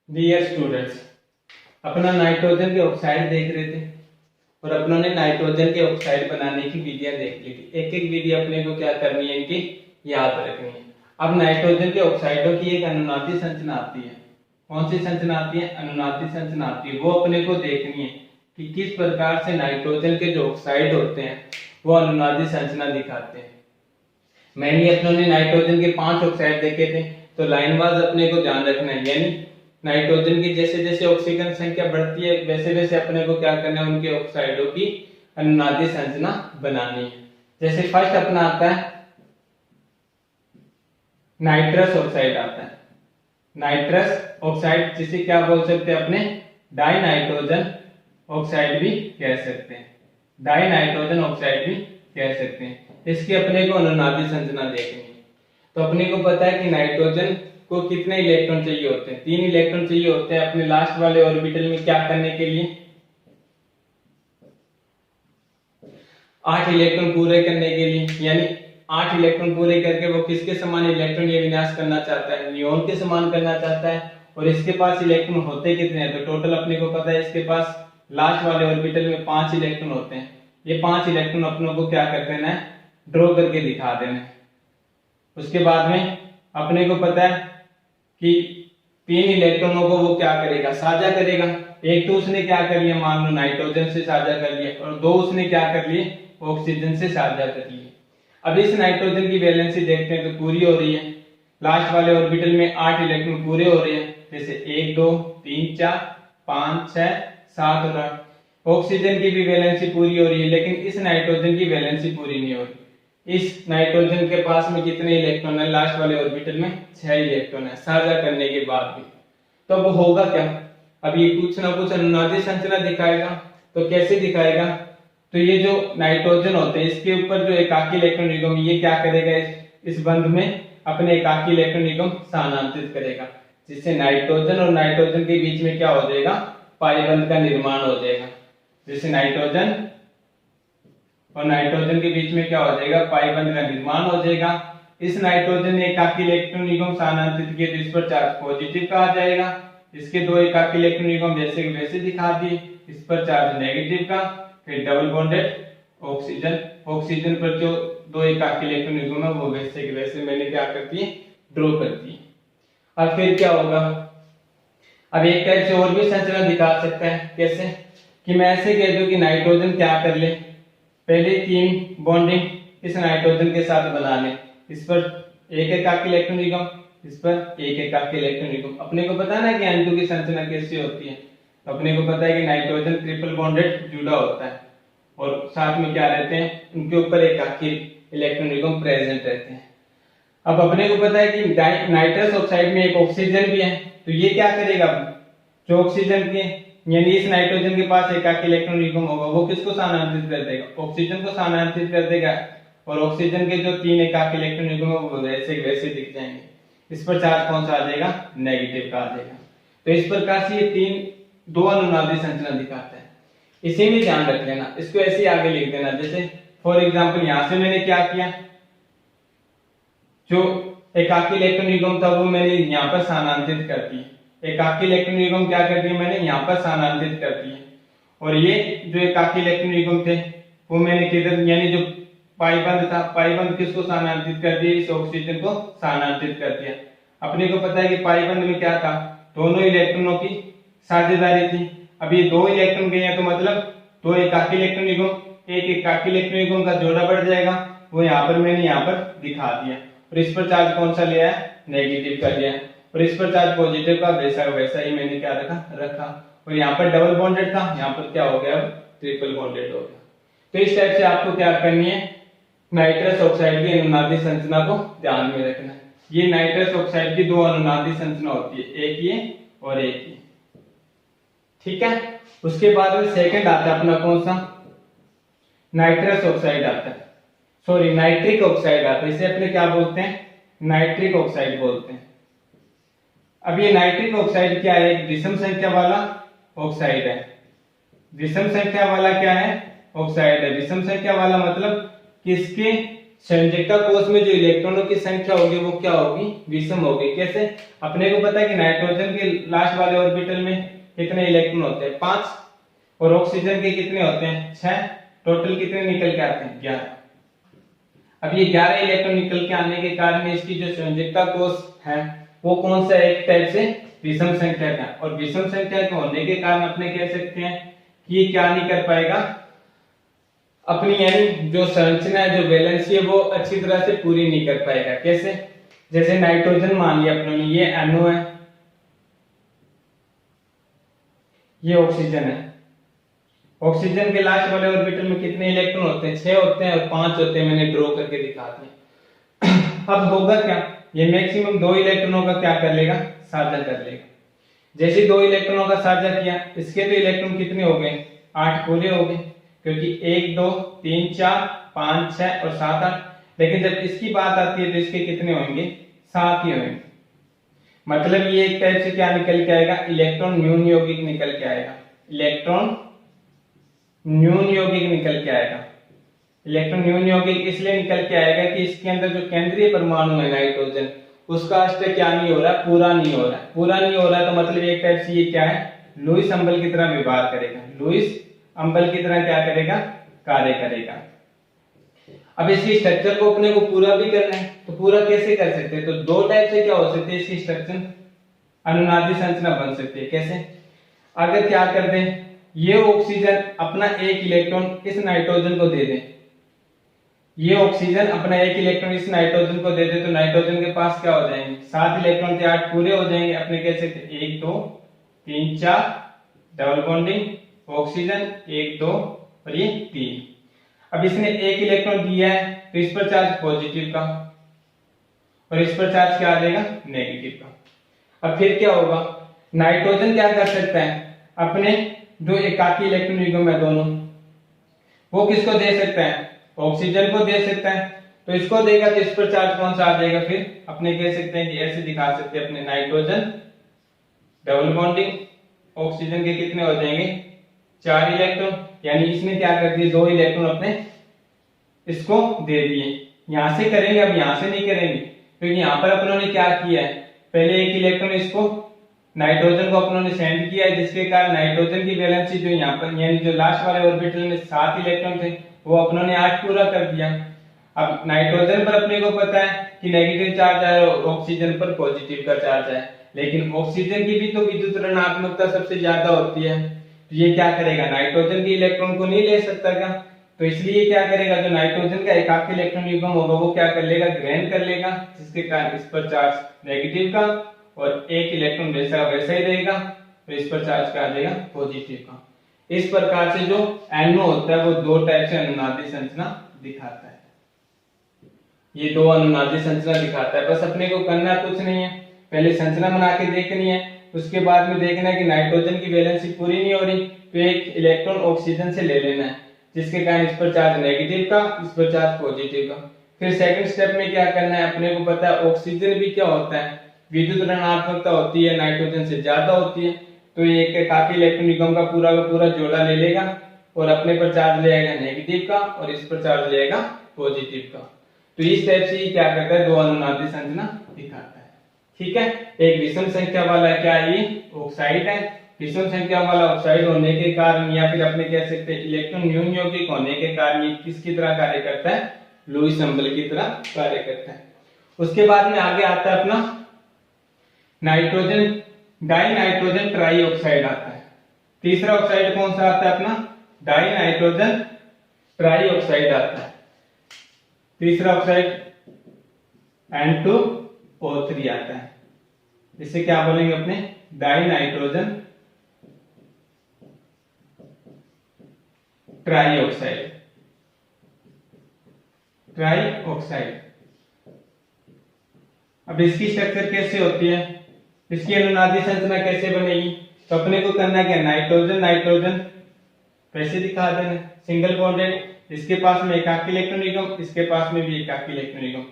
Dear students, अपना nitrogen के oxide देख रहे थे और अपनों ने नाइट्रोजन के ऑक्साइड बनाने की विधियां देख ली थी। एक एक विधि अपने को क्या करनी है, इनकी याद रखनी है। अब नाइट्रोजन के ऑक्साइडों की एक अनुनादी संरचना आती है। कौन सी संरचना आती है? अनुनादी संरचना आती है। वो अपने को देखनी है कि किस प्रकार से नाइट्रोजन के जो ऑक्साइड होते हैं वो अनुनादी संरचना दिखाते हैं। मैंने अपनों ने नाइट्रोजन के 5 ऑक्साइड देखे थे, तो लाइन वाइज अपने को ध्यान रखना है। यानी नाइट्रोजन की जैसे जैसे ऑक्सीजन संख्या बढ़ती है वैसे वैसे अपने को क्या करना है, उनके ऑक्साइडों की अनुनादी संरचना बनानी है। जैसे फर्स्ट अपना आता है नाइट्रस ऑक्साइड आता है। नाइट्रस ऑक्साइड जिसे क्या बोल सकते हैं अपने, डाई नाइट्रोजन ऑक्साइड भी कह सकते हैं। डाई नाइट्रोजन ऑक्साइड भी कह सकते हैं। इसकी अपने को अनुनादी संरचना देखनी है। तो अपने को पता है कि नाइट्रोजन को कितने इलेक्ट्रॉन चाहिए होते हैं? 3 इलेक्ट्रॉन चाहिए होते हैं अपने लास्ट वाले ऑर्बिटल में क्या करने के लिए? 8 इलेक्ट्रॉन पूरे करने के लिए। यानी 8 इलेक्ट्रॉन पूरे करके वो किसके समान इलेक्ट्रॉन ये विन्यास करना चाहता है? नियोन के समान करना चाहता है। और इसके पास इलेक्ट्रॉन होते कितने हैं? तो टोटल अपने को पता है इसके पास लास्ट वाले ऑर्बिटल में 5 इलेक्ट्रॉन होते हैं। ये 5 इलेक्ट्रॉन अपनों को क्या कर देना है? ड्रॉ करके दिखा देना है। उसके बाद में अपने को पता है कि 3 इलेक्ट्रॉनों को वो क्या करेगा? साझा करेगा। एक तो उसने क्या कर लिया, मान लो नाइट्रोजन से साझा कर लिया, और 2 उसने क्या कर लिए? ऑक्सीजन से साझा कर लिए। अब इस नाइट्रोजन की वैलेंसी देखते हैं तो पूरी हो रही है। लास्ट वाले ऑर्बिटल में 8 इलेक्ट्रॉन पूरे हो रहे हैं, जैसे 1 2 3 4 5 6 7 और 8। ऑक्सीजन की भी वैलेंसी पूरी हो रही है, लेकिन इस नाइट्रोजन की वैलेंसी पूरी नहीं हो रही। इस नाइट्रोजन के पास में कितने इलेक्ट्रॉन है? लास्ट वाले ऑर्बिटल में 6 इलेक्ट्रॉन है, साझा करने के बाद भी। तो अब होगा क्या? अब ये कुछ ना कुछ अनुनादी संरचना दिखाएगा। तो कैसे दिखाएगा? तो ये जो नाइट्रोजन होते हैं इसके ऊपर जो एकाकी इलेक्ट्रॉन युग्म ये क्या करेगा? इस बंध में अपने एकाकी इलेक्ट्रॉन युग्म स्थानांतरित करेगा, जिससे नाइट्रोजन और नाइट्रोजन के बीच में क्या हो जाएगा? पाई बंध का निर्माण हो जाएगा। जैसे नाइट्रोजन और नाइट्रोजन के बीच में क्या हो जाएगा? पाई बंध का निर्माण हो जाएगा। इस नाइट्रोजन ने एकाकी इलेक्ट्रॉन युग्म स्थानांतरित किए तो इस पर चार्ज पॉजिटिव कहा जाएगा। इसके 2 एकाकी इलेक्ट्रॉन युग्म वैसे के वैसे दिखा दिए, इस पर चार्ज नेगेटिव का। फिर डबल बॉन्डेड ऑक्सीजन, ऑक्सीजन पर जो 2 एकाकी इलेक्ट्रॉन युग्म है वो वैसे के वैसे मैंने क्या कर दिए? ड्रॉ कर दिए। अब फिर क्या होगा? अब एक टाइप से और भी संरचना दिखा सकता है। कैसे? कि मैं ऐसे कह दूं कि नाइट्रोजन क्या कर ले, पहले 3 बॉन्डिंग इस नाइट्रोजन के साथ बना ले। इस पर एक एकाकी इलेक्ट्रॉन युग्म, इस पर एक एकाकी इलेक्ट्रॉन युग्म। अपने को पता है ना कि N2 की संरचना कैसी होती है। तो अपने को पता है कि नाइट्रोजन ट्रिपल बॉन्डेड जुड़ा होता है और साथ में क्या रहते हैं? उनके ऊपर एकाकी इलेक्ट्रॉन युग्म प्रेजेंट रहते हैं। अब अपने को पता है कि नाइट्रस ऑक्साइड में एक ऑक्सीजन भी है। तो ये क्या करेगा? जो ऑक्सीजन के यानी इस नाइट्रोजन के पास एकाकी इलेक्ट्रॉन युग्म होगा वो किसको स्थानांतरित कर देगा? ऑक्सीजन को स्थानांतरित कर देगा। और ऑक्सीजन के जो 3 एकाकी इलेक्ट्रॉन युग्म है वो वैसे वैसे दिख जाएंगे। इस पर चार्ज कौन सा आ जाएगा? नेगेटिव का आ जाएगा। तो इस प्रकार से ये 2 अनुनादी संरचना दिखाता है। इसे भी ध्यान रख लेना, इसको ऐसे आगे लिख देना। जैसे फॉर एग्जाम्पल यहां से मैंने क्या किया, जो एकाकी इलेक्ट्रॉन युग्म था वो मैंने यहाँ पर स्थानांतरित कर दिया। एकाकी इलेक्ट्रॉन युग्म क्या कर दिए मैंने? यहाँ पर स्थानांतरित कर दिए। और ये जो एकाकी इलेक्ट्रॉन युग्म थे वो मैंने किधर, यानी जो पाई बंध था, पाई बंध किसको स्थानांतरित कर दिया? इस ऑक्सीजन को स्थानांतरित कर दिया। अपने को पता है कि पाई बंध में क्या था? दोनों इलेक्ट्रॉनों की साझेदारी थी। अब ये 2 इलेक्ट्रॉन गए हैं तो मतलब 2 एकाकी इलेक्ट्रॉन युग्म, एक एकाकी इलेक्ट्रॉन युग्म का जोड़ा बढ़ जाएगा। वो यहाँ पर मैंने यहाँ पर दिखा दिया। और इस पर चार्ज कौन सा लिया है? नेगेटिव का लिया है। और इस पर चार्ज पॉजिटिव का वैसा ही मैंने क्या रखा। और यहाँ पर डबल बॉन्डेड था, यहाँ पर क्या हो गया? अब ट्रिपल बॉन्डेड हो गया। तो इस टाइप से आपको क्या करनी है? नाइट्रस ऑक्साइड की अनुनादी संरचना को ध्यान में रखना है। ये नाइट्रस ऑक्साइड की 2 अनुनादी संरचना होती है, एक ये और एक ये। ठीक है। उसके बाद में सेकंड आता है अपना कौन सा? नाइट्रस ऑक्साइड आता है, सॉरी नाइट्रिक ऑक्साइड आता है। इसे अपने क्या बोलते हैं? नाइट्रिक ऑक्साइड बोलते हैं। अब ये नाइट्रिक ऑक्साइड क्या है? एक विषम संख्या वाला ऑक्साइड है। विषम संख्या वाला क्या है? ऑक्साइड है। विषम संख्या वाला मतलब किसके संयोजकता कोष में जो इलेक्ट्रॉनों की संख्या होगी वो क्या होगी, विषम होगी। कैसे? अपने को पता है कि नाइट्रोजन के लास्ट वाले ऑर्बिटल में कितने इलेक्ट्रॉन होते हैं, 5, और ऑक्सीजन के कितने होते हैं, 6। टोटल कितने निकल के आते हैं, 11। अब ये 11 इलेक्ट्रॉन निकल के आने के कारण इसकी जो संयोजकता कोष है वो कौन सा, एक टाइप से विषम संख्या का, और विषम संख्या के होने के कारण अपने कह सकते हैं कि ये क्या नहीं कर पाएगा, अपनी यानी जो संरचना है, जो वैलेंसी है वो अच्छी तरह से पूरी नहीं कर पाएगा। कैसे? जैसे नाइट्रोजन मान लिया अपने, ये NO है, ये ऑक्सीजन है। ऑक्सीजन के लास्ट वाले ऑर्बिटल में कितने इलेक्ट्रॉन होते हैं, 6 होते हैं और 5 होते हैं, मैंने ड्रॉ करके दिखा दिया। अब होगा क्या, ये मैक्सिमम 2 इलेक्ट्रॉनों का क्या कर लेगा, साझा कर लेगा। जैसे 2 इलेक्ट्रॉनों का साझा किया, इसके तो इलेक्ट्रॉन कितने हो गए, 8 पूरे हो गए, क्योंकि 1 2 3 4 5 6 और 7 8। लेकिन जब इसकी बात आती है तो इसके कितने होंगे, 7 ही होंगे। मतलब ये एक टाइप से क्या निकल के आएगा, इलेक्ट्रॉन न्यून यौगिक निकल के आएगा, इलेक्ट्रॉन न्यून यौगिक निकल के आएगा। इलेक्ट्रॉन न्यून यौगिक इसलिए निकल के आएगा कि इसके अंदर जो केंद्रीय परमाणु है नाइट्रोजन, उसका अष्टक क्या नहीं हो रहा, पूरा नहीं हो रहा है। पूरा नहीं हो रहा है तो मतलब एक टाइप से ये क्या है, लुईस अम्बल की तरह व्यवहार करेगा, लुईस अम्बल की तरह क्या करेगा, कार्य करेगा। अब इसकी स्ट्रक्चर को अपने को पूरा भी करना है, तो पूरा कैसे कर सकते हैं, तो 2 टाइप से क्या हो सकते हैं, इसकी स्ट्रक्चर अनुनादी संरचना बन सकती है। कैसे? अगर क्या कर दें, ये ऑक्सीजन अपना 1 इलेक्ट्रॉन इस नाइट्रोजन को दे दे, ये ऑक्सीजन अपना 1 इलेक्ट्रॉन इस नाइट्रोजन को दे दे, तो नाइट्रोजन के पास क्या हो जाएंगे, 7 इलेक्ट्रॉन थे, 8 पूरे हो जाएंगे। अपने कह सकते 1 2 3 4 डबल बॉन्डिंग, ऑक्सीजन 1 2 और ये 3। अब इसने 1 इलेक्ट्रॉन दिया है तो इस पर चार्ज पॉजिटिव का और इस पर चार्ज क्या आ जाएगा, नेगेटिव का। अब फिर क्या होगा, नाइट्रोजन क्या कर सकता है, अपने जो एकाकी इलेक्ट्रॉन युग्म है दोनों, वो किसको दे सकता है, ऑक्सीजन को दे सकता है। तो इसको देगा तो इस पर चार्ज कौन सा आ जाएगा, फिर अपने कह सकते हैं कि ऐसे दिखा सकते हैं अपने, नाइट्रोजन डबल बॉन्डिंग, ऑक्सीजन के कितने हो जाएंगे, 4 इलेक्ट्रॉन, यानी इसने क्या कर दिए, 2 इलेक्ट्रॉन अपने इसको दे दिए। यहां से करेंगे, अब यहां से नहीं करेंगे, क्योंकि यहां पर अपनों ने क्या किया है, पहले 1 इलेक्ट्रॉन इसको नाइट्रोजन को अपनों ने सेंड किया है, जिसके कारण नाइट्रोजन की वैलेंसी जो यहाँ पर यानी जो लास्ट वाले ऑर्बिटल में 7 इलेक्ट्रॉन थे वो अपनों ने 8 पूरा कर दिया। अब नाइट्रोजन पर अपने को पता है कि नेगेटिव चार्ज है और ऑक्सीजन पर पॉजिटिव का चार्ज है, लेकिन ऑक्सीजन की भी तो विद्युत ऋणात्मकता सबसे ज्यादा होती है, तो ये क्या करेगा, नाइट्रोजन के इलेक्ट्रॉन को नहीं ले सकता क्या, तो इसलिए क्या करेगा, जो नाइट्रोजन का एकाकी इलेक्ट्रॉन युग्म होगा वो क्या कर लेगा, ग्रहण कर लेगा, जिसके कारण इस पर चार्ज नेगेटिव का और 1 इलेक्ट्रॉन वैसा वैसा ही रहेगा, तो इस पर चार्ज क्या आ जाएगा, पॉजिटिव का। इस प्रकार से जो NO होता है वो 2 टाइप से अनुनादी संरचना दिखाता है। ये 2 अनुनादी संरचना दिखाता है। बस अपने को करना कुछ नहीं है, पहले संरचना बना के देखनी है, उसके बाद में देखना है कि नाइट्रोजन की वैलेंसी पूरी नहीं हो रही तो 1 इलेक्ट्रॉन ऑक्सीजन से ले लेना है, जिसके कारण इस पर चार्ज नेगेटिव का, इस पर चार्ज पॉजिटिव का। फिर सेकंड स्टेप में क्या करना है, अपने को पता है ऑक्सीजन भी क्या होता है, विद्युत ऋणात्मकता होती है, नाइट्रोजन से ज्यादा होती है, तो ये एक काफी इलेक्ट्रॉन युग्म का पूरा जोड़ा ले लेगा और अपने पर चार्ज ले आएगा नेगेटिव का और इस पर चार्ज ले आएगा पॉजिटिव का। तो इस टाइप से ये क्या करता है, 2 अनुनादी संरचना दिखाता है। ठीक है, एक विषम संख्या वाला क्या है, ये ऑक्साइड है। विषम संख्या वाला ऑक्साइड होने के कारण या फिर अपने कह सकते हैं इलेक्ट्रॉन न्यून यौगिक होने के कारण ये किसकी तरह कार्य करता है, लुईस अम्बल की तरह कार्य करता है। उसके बाद में आगे आता है अपना nitrogen die nitrogen try oxide आता है। तीसरा ऑक्साइड कौन सा आता है अपना, डाई नाइट्रोजन ट्राई ऑक्साइड आता है। तीसरा ऑक्साइड N2O3 आता है, इसे क्या बोलेंगे अपने, die nitrogen try oxide, try oxide. अब इसकी स्ट्रक्चर कैसे होती है, इसकी अनुनादी संरचना कैसे बनेगी, तो अपने को करना क्या, नाइट्रोजन नाइट्रोजन कैसे दिखा देना, सिंगल बॉन्डेड, इसके पास में एकाकी इलेक्ट्रॉन युग्म, इसके पास में भी एकाकी इलेक्ट्रॉन युग्म,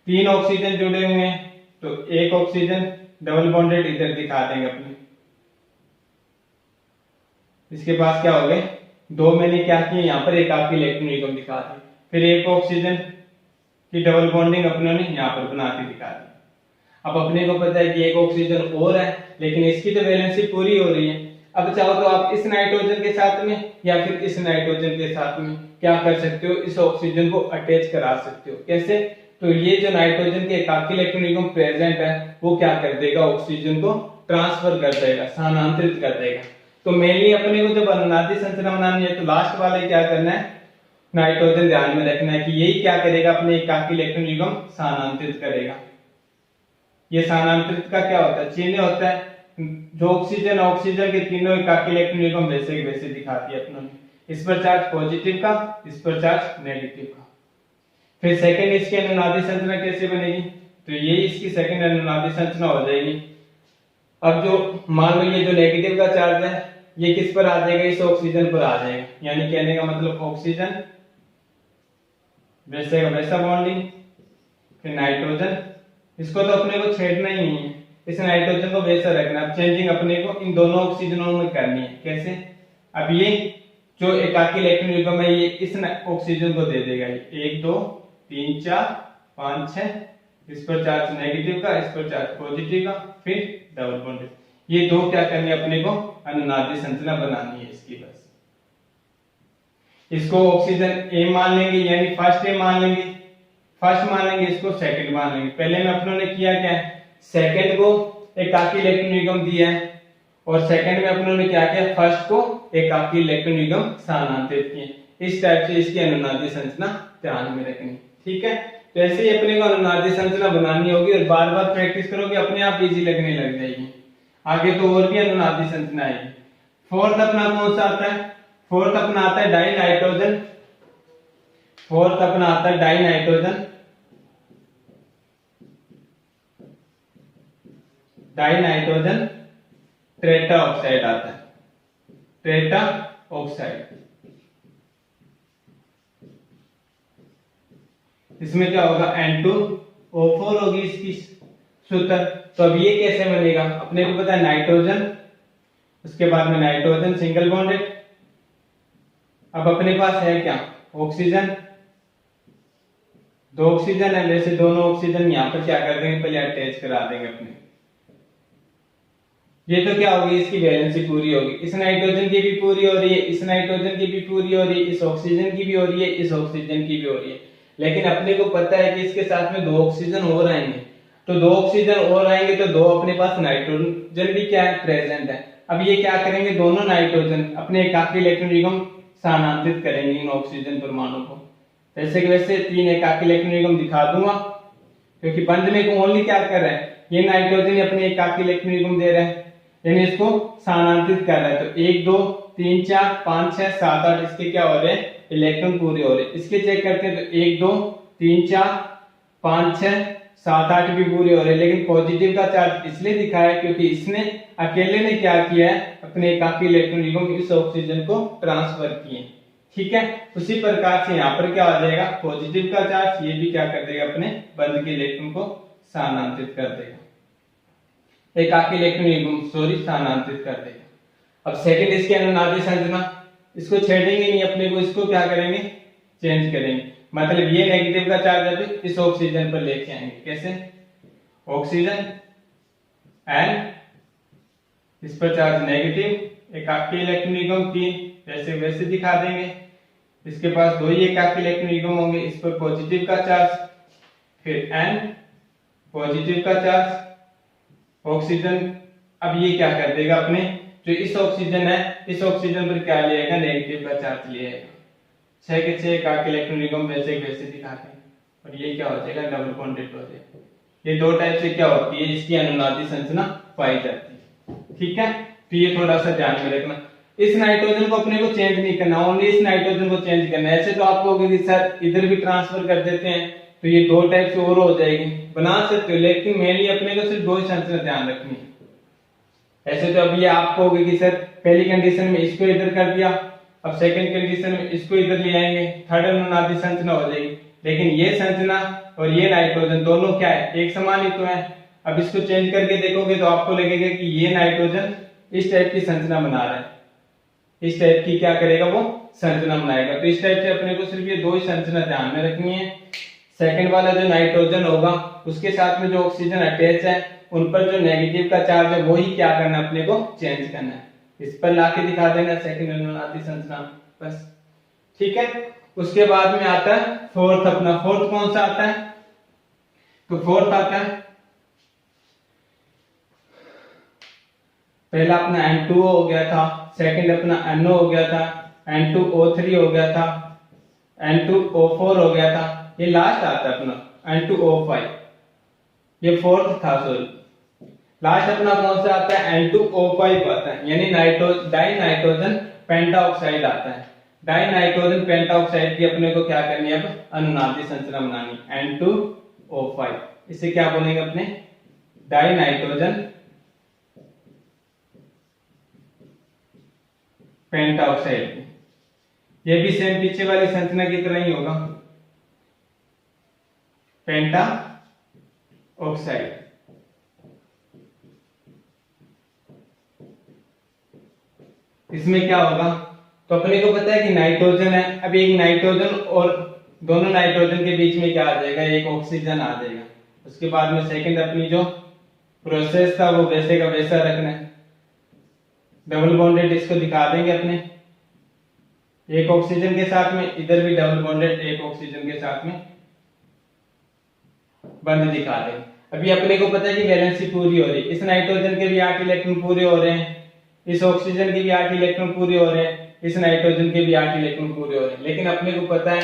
3 ऑक्सीजन जुड़े हुए हैं तो 1 ऑक्सीजन डबल बॉन्डेड इधर दिखा देंगे अपने। इसके पास क्या हो गए, 2 मैंने क्या किए यहाँ पर एकाकी इलेक्ट्रॉन युग्म दिखा दिए, फिर 1 ऑक्सीजन कि डबल बॉन्डिंग अपने ने यहाँ पर बना के दिखा दी। अब अपने को पता है कि एक ऑक्सीजन और है, लेकिन इसकी तो वैलेंसी पूरी हो रही है। अब चाहो तो आप इस नाइट्रोजन के साथ में या फिर इस नाइट्रोजन के साथ में क्या कर सकते हो, इस ऑक्सीजन को अटैच करा सकते हो। कैसे? तो ये जो नाइट्रोजन के एकाकी इलेक्ट्रॉन युग्म प्रेजेंट है वो क्या कर देगा, ऑक्सीजन को ट्रांसफर कर देगा, स्थानांतरित कर देगा। तो मेनली अपने को जब अनुनादी संरचना बनानी है तो लास्ट वाले क्या करना है, नाइट्रोजन ध्यान में रखना है कि यही क्या करेगा, अपने एकाकी इलेक्ट्रॉन युग्म स्थानांतरित करेगा। ये स्थानांतरित का क्या होता है, चिन्ह होता है। जो ऑक्सीजन के तीनों एकाकी इलेक्ट्रॉन युग्म वैसे वैसे दिखा दिया अपनों ने, इस पर चार्ज पॉजिटिव का, इस पर चार्ज नेगेटिव का। फिर सेकंड इसकी अनुनादी संरचना कैसे बनेगी, तो ये इसकी सेकंड अनुनादी संरचना हो जाएगी। अब जो मान लो ये जो नेगेटिव का चार्ज है ये किस पर आ जाएगा, इस ऑक्सीजन पर आ जाएगा। यानी कहने का मतलब ऑक्सीजन वैसे का वैसा बॉन्डिंग, फिर नाइट्रोजन, इसको तो अपने को छेड़ना ही नहीं है, इस नाइट्रोजन को वैसा रखना। अब चेंजिंग अपने को इन दोनों ऑक्सीजनों में करनी है। कैसे? अब ये जो एकाकी इलेक्ट्रॉन युग्म है ये इस ऑक्सीजन को दे देगा, 1 2 3 4 5 6, इस पर चार्ज नेगेटिव का, इस पर चार्ज पॉजिटिव का, फिर डबल बॉन्ड। ये दो क्या करनी है अपने को, अनुनादी संरचना बनानी है इसकी। बस इसको ऑक्सीजन ए मान लेंगे, यानी फर्स्ट ए मान लेंगे, फर्स्ट मान लेंगे, इसको सेकंड मान लेंगे। पहले में अपनों ने किया क्या है, सेकंड को एकाकी इलेक्ट्रॉन युग्म दिया है और सेकंड में अपनों ने क्या किया, फर्स्ट को एकाकी इलेक्ट्रॉन युग्म स्थानांतरित किए। इस टाइप से इसकी अनुनादी संरचना ध्यान में रखनी। ठीक है, तो ऐसे ही अपने को अनुनादी संरचना बनानी होगी और बार बार प्रैक्टिस करोगे अपने आप इजी लगने लग जाएगी। आगे तो और भी अनुनादी संरचना आएगी। फोर्थ अपना कौन सा आता है, फोर्थ अपना आता है डाई नाइट्रोजन। फोर्थ अपना आता है die nitrogen, die nitrogen tetra oxide आता है, टेट्रा ऑक्साइड। इसमें क्या होगा, N2O4 होगी इसकी सूत्र। तो अब ये कैसे बनेगा, अपने को पता है नाइट्रोजन, उसके बाद में नाइट्रोजन सिंगल बॉन्डेड। अब अपने पास है क्या, ऑक्सीजन, दो ऑक्सीजन है, वैसे दोनों ऑक्सीजन यहां पर क्या कर देंगे, पहले अटैच करा देंगे अपने। ये तो क्या होगी, इसकी वैलेंसी पूरी होगी, इस नाइट्रोजन की भी पूरी हो रही है, इस नाइट्रोजन की भी पूरी हो रही है, इस ऑक्सीजन की भी हो रही है, इस ऑक्सीजन की भी हो रही है। लेकिन अपने को पता है कि इसके साथ में दो ऑक्सीजन और आएंगे, तो दो ऑक्सीजन और आएंगे तो दो अपने पास नाइट्रोजन भी क्या है, प्रेजेंट है। अब ये क्या करेंगे, दोनों नाइट्रोजन अपने एकाकी इलेक्ट्रॉन युग्म स्थानांतरित करेंगे इन ऑक्सीजन परमाणु को। वैसे कि वैसे 3 एकाकी इलेक्ट्रॉन युग्म दिखा दूंगा, क्योंकि बंधने को ओनली क्या कर रहा है, ये नाइट्रोजन अपने एकाकी इलेक्ट्रॉन युग्म दे रहा है, यानी इसको स्थानांतरित कर रहा है। तो 1 2 3 4 5 6 7 8 इसके क्या हो रहे हैं, इलेक्ट्रॉन पूरे हो रहे हैं। इसके चेक करते हैं तो 1 2 3 4 5 6 7 8 भी पूरे हो रहे हैं। लेकिन पॉजिटिव का चार्ज इसलिए दिखा है क्योंकि इसने अकेले ने क्या किया है, अपने एकाकी इलेक्ट्रॉन युग्म इस ऑक्सीजन को ट्रांसफर किए। ठीक है, उसी प्रकार से यहाँ पर क्या आ जाएगा, पॉजिटिव का चार्ज, ये भी क्या कर देगा, अपने बंध के इलेक्ट्रॉन को स्थानांतरित कर देगा, एकाकी इलेक्ट्रॉन युग्म स्थानांतरित कर देगा। अब सेकंड इसकी अनुनादी संरचना, इसको छेड़ेंगे नहीं अपने को, इसको क्या करेंगे, चेंज करेंगे। मतलब ये नेगेटिव का चार्ज अभी इस ऑक्सीजन पर लेके आएंगे। कैसे, ऑक्सीजन एंड इस पर चार्ज नेगेटिव, एकाकी इलेक्ट्रॉन युग्म 3, वैसे वैसे दिखा देंगे। इसके पास दो ही एकाकी इलेक्ट्रॉन युग्म होंगे, इस पर पॉजिटिव का चार्ज, फिर N पॉजिटिव का चार्ज, ऑक्सीजन। अब ये क्या कर देगा, अपने जो इस ऑक्सीजन है, इस ऑक्सीजन पर क्या लेगा, नेगेटिव का चार्ज लेगा। 6 के 6 एकाकी इलेक्ट्रॉन युग्म वैसे वैसे दिखाते हैं, और ये क्या हो जाएगा, डबल बॉन्डेड हो जाएगा। ये दो टाइप से क्या होती है, इसकी अनुनादी संरचना पाई जाती है। ठीक है, तो ये थोड़ा सा ध्यान में रखना। इस नाइट्रोजन को अपने को चेंज नहीं करना, ओनली इस नाइट्रोजन को चेंज करना है। ऐसे तो आप लोग सर इधर भी ट्रांसफर कर देते हैं तो ये दो टाइप से और हो जाएगी, बना सकते हो, लेकिन मेनली अपने को सिर्फ दो ही संरचना ध्यान रखनी है। ऐसे तो अब ये आप कहोगे कि सर पहली कंडीशन में इसको इधर कर दिया, अब सेकंड कंडीशन में इसको इधर ले आएंगे, थर्ड अनुनादी संरचना हो जाएगी। लेकिन ये संरचना और ये नाइट्रोजन दोनों क्या है, एक समान ही तो है। अब इसको चेंज करके देखोगे तो आपको लगेगा कि ये नाइट्रोजन इस टाइप की संरचना बना रहा है, इस टाइप की क्या करेगा, वो संरचना बनाएगा। तो इस टाइप से अपने को सिर्फ ये दो ही संरचना ध्यान में रखनी है। सेकंड वाला जो नाइट्रोजन होगा उसके साथ में जो ऑक्सीजन अटैच है उन पर जो नेगेटिव का चार्ज है वो ही क्या करना है, अपने को चेंज करना है। इस पर लाके दिखा देना सेकंड अनुनादी संरचना, बस ठीक है। उसके बाद में आता है फोर्थ, अपना फोर्थ कौन सा आता है, तो फोर्थ आता है पहला अपना N2O हो गया था, सेकंड अपना NO हो गया था, N2O3 हो गया था, N2O4 हो गया था, ये लास्ट आता है अपना N2O5, ये फोर्थ था सॉरी। लास्ट अपना कौन सा आता है, N2O5 आता है, यानी डाई नाइट्रोजन पेंटाऑक्साइड आता है। डाई नाइट्रोजन पेंटाऑक्साइड की अपने को क्या करनी है, अब अनुनादी संरचना बनानी, N2O5, इसे क्या बोलेंगे अपने, डाई नाइट्रोजन पेंटाऑक्साइड। ये भी सेम पीछे वाली संरचना की तरह ही होगा, पेंटा ऑक्साइड। इसमें क्या होगा, तो अपने को पता है कि नाइट्रोजन है, अब एक नाइट्रोजन और दोनों नाइट्रोजन के बीच में क्या आ जाएगा, एक ऑक्सीजन आ जाएगा। उसके बाद में सेकंड अपनी जो प्रोसेस था वो वैसे का वैसा रखना है, डबल बॉन्डेड इसको दिखा देंगे अपने एक ऑक्सीजन के साथ में, इधर भी डबल बॉन्डेड एक ऑक्सीजन के साथ में बंद दिखा देंगे। अभी अपने को पता है कि वैलेंसी पूरी हो रही है, इस नाइट्रोजन के भी 8 इलेक्ट्रॉन पूरे हो रहे हैं, इस ऑक्सीजन के भी 8 इलेक्ट्रॉन पूरे हो रहे हैं, इस नाइट्रोजन के भी 8 इलेक्ट्रॉन पूरे हो रहे हैं। लेकिन अपने को पता है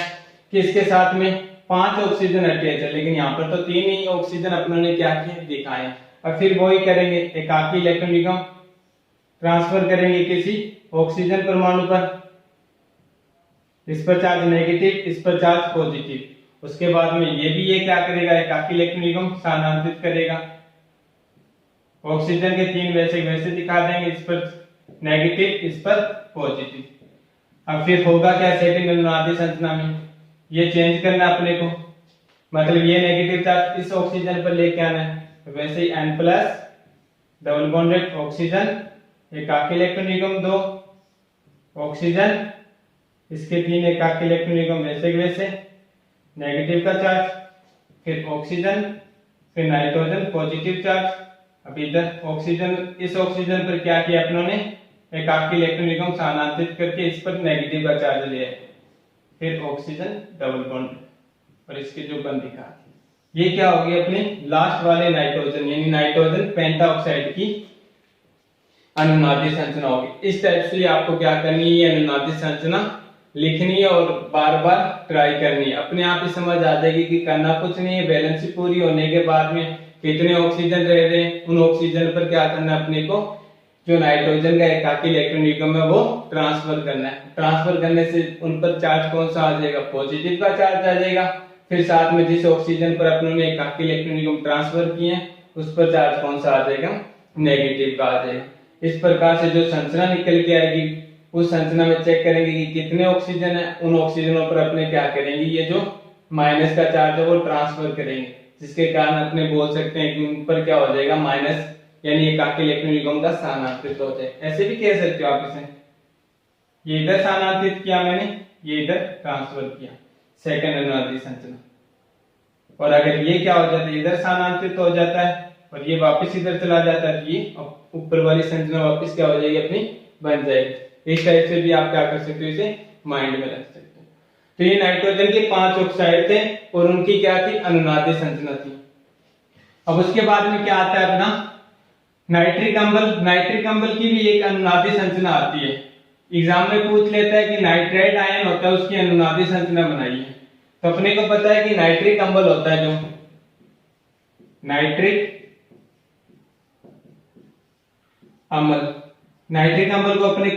कि इसके साथ में 5 ऑक्सीजन अटैच है, लेकिन यहाँ पर तो 3 ही ऑक्सीजन अपनों ने क्या किया, दिखाया। अब फिर वही करेंगे, एकाकी इलेक्ट्रॉन निगम ट्रांसफर करेंगे किसी ऑक्सीजन परमाणु पर, इस पर चार्ज नेगेटिव, इस पर चार्ज पॉजिटिव। उसके बाद में ये क्या करेगा, एकाकी इलेक्ट्रॉन निगम स्थानांतरित करेगा, ऑक्सीजन के 3 वैसे वैसे दिखा देंगे, इस पर नेगेटिव, इस पर पॉजिटिव। अब फिर होगा क्या सेकंड अनुनादी संरचना में, ये चेंज करना अपने को, मतलब ये नेगेटिव चार्ज इस ऑक्सीजन पर लेके आना है, वैसे ही N+ डबल बॉन्डेड ऑक्सीजन, एकाकी इलेक्ट्रॉन निगम 2 ऑक्सीजन, इसके 3 एकाकी इलेक्ट्रॉन निगम वैसे वैसे, नेगेटिव का चार्ज, फिर ऑक्सीजन, फिर नाइट्रोजन पॉजिटिव चार्ज। अब इधर ऑक्सीजन, इस ऑक्सीजन पर क्या किया अपनों ने, एकाकी इलेक्ट्रॉन निगम स्थानांतरित करके इस पर नेगेटिव का चार्ज लिया, फिर ऑक्सीजन डबल बॉन्ड और इसके जो बंद दिखा। ये क्या होगी अपने लास्ट वाले नाइट्रोजन, यानी नाइट्रोजन पेंटाऑक्साइड की अनुनादी संरचना होगी। इस टाइप से आपको क्या करनी है, ये अनुनादी संरचना लिखनी है और बार बार ट्राई करनी है, अपने आप ही समझ आ जाएगी कि करना कुछ नहीं है। बैलेंस पूरी होने के बाद में कितने ऑक्सीजन रह रहे हैं, उन ऑक्सीजन पर क्या करना है, अपने को जो नाइट्रोजन का एकाकी इलेक्ट्रॉन निगम है वो ट्रांसफर करना है। ट्रांसफर करने से उन पर चार्ज कौन सा आ जाएगा, पॉजिटिव का चार्ज आ जाएगा। फिर साथ में जिस ऑक्सीजन पर अपनों ने एकाकी इलेक्ट्रॉन निगम ट्रांसफर किए हैं उस पर चार्ज कौन सा आ जाएगा, नेगेटिव का आ जाएगा। इस प्रकार से जो संरचना निकल के आएगी उस संरचना में चेक करेंगे कि कितने ऑक्सीजन है, उन ऑक्सीजनों पर अपने क्या करेंगे, ये जो माइनस का चार्ज है वो ट्रांसफर करेंगे, जिसके कारण अपने बोल सकते हैं कि उन पर क्या हो जाएगा, माइनस, यानी एकाकी इलेक्ट्रॉन निगम का स्थानांतरित हो जाए। ऐसे भी कह सकते हो आप इसे, ये इधर स्थानांतरित किया मैंने, ये इधर ट्रांसफर किया, सेकंड अनुनादी संरचना। और अगर ये क्या हो जाता है, इधर स्थानांतरित हो जाता है और ये वापस इधर चला जाता है, तो ये ऊपर वाली संरचना वापस क्या हो जाएगी, अपनी बन जाएगी। इस टाइप से भी आप क्या कर सकते हो, इसे माइंड में रख सकते हो। तो ये नाइट्रोजन के 5 ऑक्साइड थे और उनकी क्या थी, अनुनादी संरचना थी। अब उसके बाद में क्या आता है अपना नाइट्रिक अम्ल। नाइट्रिक अम्ल की भी एक अनुनादी संरचना आती है, एग्जाम में पूछ लेता है कि नाइट्राइट आयन होता है उसकी अनुनादी संरचना बनाइए। तो अपने को पता है कि नाइट्रिक अम्ल होता है, जो नाइट्रिक अम्ल, नाइट्रिक अम्ल को अपने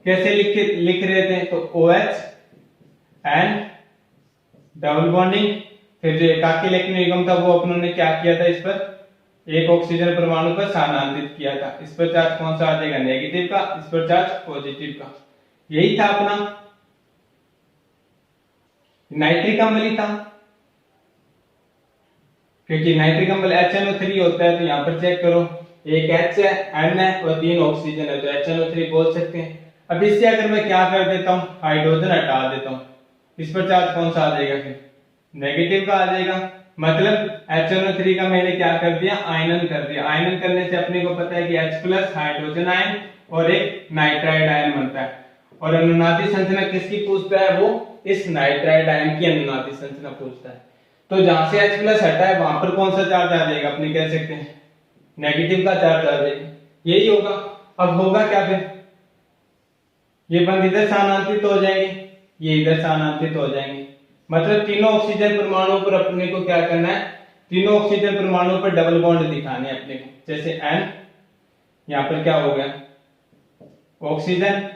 कैसे लिख रहे थे, तो OH एंड डबल बॉन्डिंग, फिर जो एकाकी इलेक्ट्रॉन निगम था वो अपनों ने क्या किया था, इस पर एक ऑक्सीजन परमाणु पर स्थानांतरित किया था। इस पर चार्ज कौन सा आ जाएगा, नेगेटिव का, इस पर चार्ज पॉजिटिव का। यही था अपना नाइट्रिक अम्ल ही था, क्योंकि नाइट्रिक अम्ल HNO3 होता है। तो यहाँ पर चेक करो, एक H है, N है और 3 ऑक्सीजन है, तो HNO3 बोल सकते हैं। अब इससे अगर मैं क्या कर देता हूँ, हाइड्रोजन हटा देता हूँ, इस पर चार्ज कौन सा आ जाएगा, फिर नेगेटिव का आ जाएगा। मतलब HNO3 का मैंने क्या कर दिया, आयनन कर दिया। आयनन करने से अपने को पता है कि H प्लस हाइड्रोजन आयन और एक नाइट्राइड आयन बनता है। और अनुनादी संरचना किसकी पूछता है, वो इस नाइट्राइड आयन की अनुनादी संरचना पूछता है। तो जहां से H प्लस हटा है वहां पर कौन सा चार्ज आ जाएगा, अपने कह सकते हैं नेगेटिव का चार्ज आ जाएगा, यही होगा। अब होगा क्या फिर, ये बंद इधर स्थानांतरित हो जाएंगे, ये इधर स्थानांतरित हो जाएंगे। मतलब तीनों ऑक्सीजन परमाणुओं पर अपने को क्या करना है, तीनों ऑक्सीजन परमाणुओं पर डबल बॉन्ड दिखाने अपने को। जैसे N, यहां पर क्या हो गया, oxygen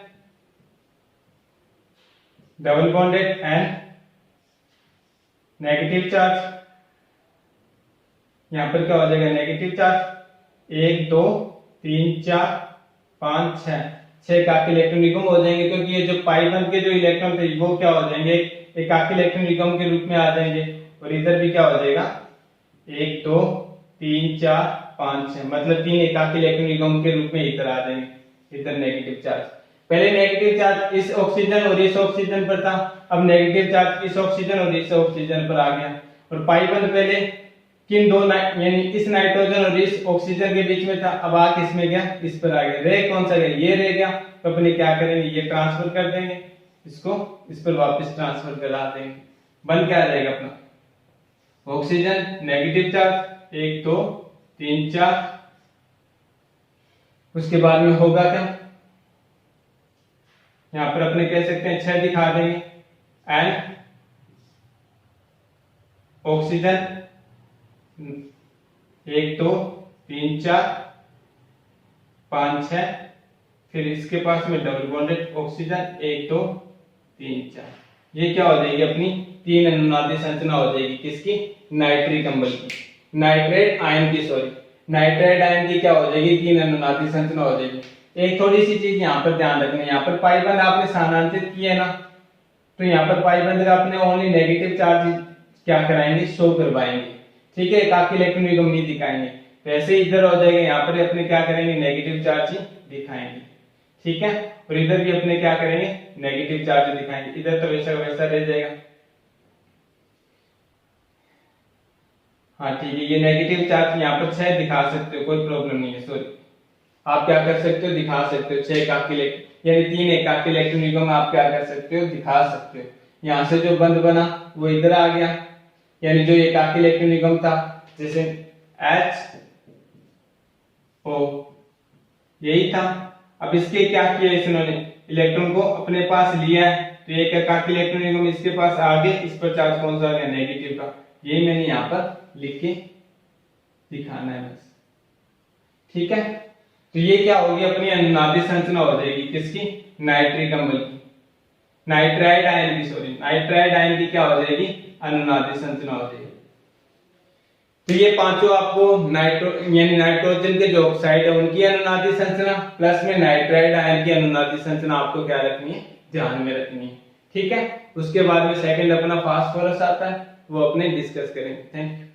double bonded N, negative charge, यहां पर क्या हो जाएगा नेगेटिव चार्ज, 1 2 3 4 5 6 एकाकी इलेक्ट्रॉन युग्म हो जाएंगे, क्योंकि ये जो पाई बंद के जो इलेक्ट्रॉन थे वो क्या हो जाएंगे, एकाकी इलेक्ट्रॉन युग्म के रूप में आ जाएंगे। और इधर भी क्या हो जाएगा 1 2 3 4 5 6, मतलब 3 एकाकी इलेक्ट्रॉन युग्म के रूप में इधर आ जाएंगे। इधर नेगेटिव चार्ज, पहले नेगेटिव चार्ज इस ऑक्सीजन और इस ऑक्सीजन पर था, अब नेगेटिव चार्ज इस ऑक्सीजन और इस ऑक्सीजन पर आ गया। और पाई बंद पहले किन दो यानी इस नाइट्रोजन और इस ऑक्सीजन के बीच में था, अब आ किस में गया, इस पर आ गया। रे कौन सा गया, ये रह गया। तो अपने क्या करेंगे, ये ट्रांसफर कर देंगे, इसको इस पर वापस ट्रांसफर करा देंगे। बन क्या आ जाएगा अपना, ऑक्सीजन नेगेटिव चार्ज 1 2 3 4। उसके बाद में होगा क्या, यहां पर अपने कह सकते हैं 6 दिखा देंगे। N ऑक्सीजन 1 2 3 4 5 6, फिर इसके पास में डबल बॉन्डेड ऑक्सीजन 1 2 3 4। ये क्या हो जाएगी अपनी तीन अनुनादी संरचना हो जाएगी, किसकी, नाइट्रिक अम्ल की, नाइट्रेट आयन की, सॉरी नाइट्राइड आयन की क्या हो जाएगी, तीन अनुनादी संरचना हो जाएगी। एक थोड़ी सी चीज यहाँ पर ध्यान रखनी है, यहाँ पर पाई बंद आपने स्थानांतरित किया है ना, तो यहाँ पर पाई बंद का अपने ओनली नेगेटिव चार्ज क्या कराएंगे, शो करवाएंगे, ठीक है, एकाकी इलेक्ट्रॉन युग्म नहीं दिखाएंगे। तो ऐसे इधर हो जाएगा, यहाँ पर अपने क्या करेंगे, नेगेटिव चार्ज ही दिखाएंगे, ठीक है। और इधर भी अपने क्या करेंगे, नेगेटिव चार्ज दिखाएंगे। इधर तो वैसा वैसा रह जाएगा, हाँ ठीक है। ये नेगेटिव चार्ज यहाँ पर 6 दिखा सकते हो, कोई प्रॉब्लम नहीं है, सॉरी आप क्या कर सकते हो, दिखा सकते हो 6 एकाकी इलेक्ट्रॉन यानी 3 एकाकी इलेक्ट्रॉन युग्म आप क्या कर सकते हो, दिखा सकते हो। यहाँ से जो बंद बना वो इधर आ गया, यानी जो एकाकी इलेक्ट्रॉन युग्म था, जैसे H O यही था। अब इसके क्या किया इन्होंने, इलेक्ट्रॉन को अपने पास लिया है, तो एक एकाकी इलेक्ट्रॉन युग्म इसके पास आगे, इस पर चार्ज कौन सा आ गया, नेगेटिव का। यही मैंने यहाँ पर लिख के दिखाना है बस, ठीक है। तो ये क्या होगी, अपनी अनुनादी संरचना हो जाएगी, किसकी, नाइट्रिक अम्ल की, नाइट्राइड आयन की, सॉरी नाइट्राइड आयन की क्या हो जाएगी, अनुनादी संरचना हो जाएगी। तो ये पांचों आपको यानी नाइट्रोजन के जो ऑक्साइड है उनकी अनुनादी संरचना प्लस में नाइट्राइड आयन की अनुनादी संरचना आपको क्या रखनी है, ध्यान में रखनी है, ठीक है। उसके बाद में सेकंड अपना फास्फोरस आता है, वो अपने डिस्कस करेंगे। Thank you.